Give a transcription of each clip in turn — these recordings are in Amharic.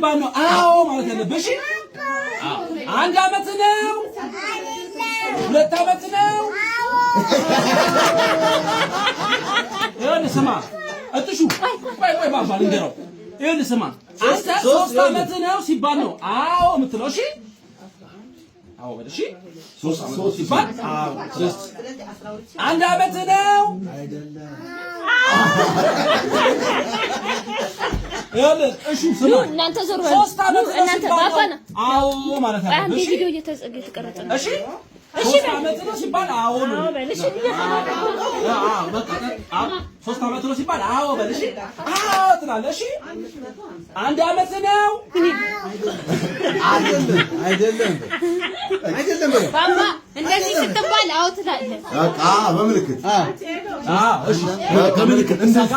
ሲባል ነው አዎ ማለት ያለብሽ። አንድ አመት ነው? ሁለት አመት ነው? ይኸውልህ ስማ እጥሹ ቆይ ባባ ልንገረው። ይኸውልህ ስማ አንተ 3 አመት ነው ሲባል ነው አዎ የምትለው። እሺ አዎ በል። እሺ 3 አመት ሲባል አዎ 3 አንድ አመት ነው አይደለም? ይኸውልህ እሺ ስማ እናንተ ዞር በል 3 አመት እናንተ ባባ ነው አዎ ማለት ነው። እሺ ቪዲዮ እየተቀረጸ ነው። እሺ እሺ አመት ነው ሲባል አዎ ነው። አዎ በል። እሺ አዎ በቃ 3 አመት ነው ሲባል አዎ በል። እሺ አዎ ትላለህ። እሺ አንድ አመት ነው አይደለም ባባ እንደዚህ ስትባል አዎ ትላለህ። በቃ በምልክት እሺ በምልክት እንዛጋ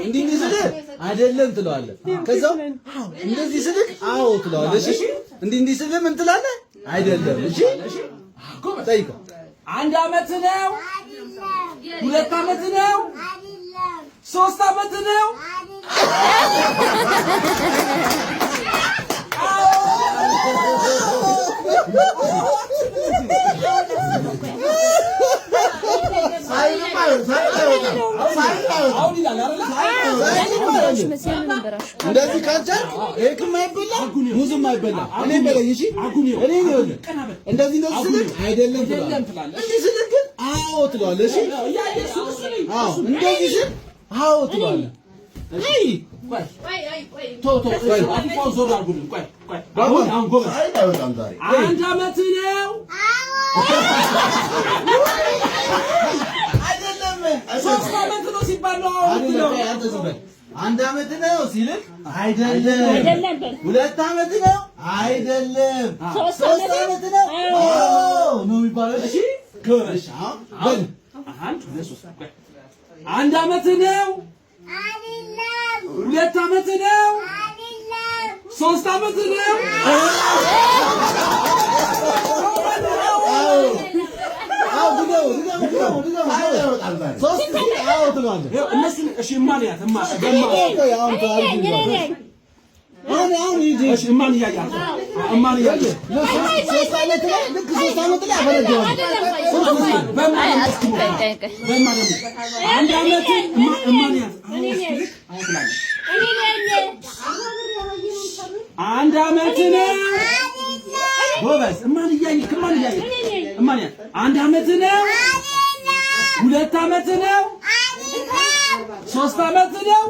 እንዲህ ስልህ አይደለም ትለዋለህ። ከዛው እንደዚህ ስልህ አዎ ትለዋለህ። እሺ እንዲህ ስልህ ምን ትላለህ? አይደለም። እሺ ጠይቀው። አንድ አመት ነው? ሁለት አመት ነው? 3 አመት ነው? እንደዚህ ካልቻልክ ይሄክም አይበላ ሙዝም አይበላ። እኔ በለኝ። እሺ እኔ ነው እንደዚህ ነው ስልክ አይደለም ትላለህ። እንዲህ ስልክ ግን አዎ ትላለህ። እሺ አዎ እንደዚህ ስል አዎ ትላለህ። አይ አንድ አመት ነው? አይደለም። 3 አመት ነው ሲባል ነው አዎ ትላለህ። አንድ አመት ነው ሲልክ አይደለም። 2 አመት ነው አይደለም። 3 አመት ነው አዎ ነው የሚባለው። እሺ ከበሽ በል 1 2 3 አንድ አመት ነው አይደለም። 2 አመት ነው አይደለም። 3 አመት ነው አንድ አመት ነው ጎበዝ። አንድ አመት ነው? 2 አመት ነው? 3 አመት ነው?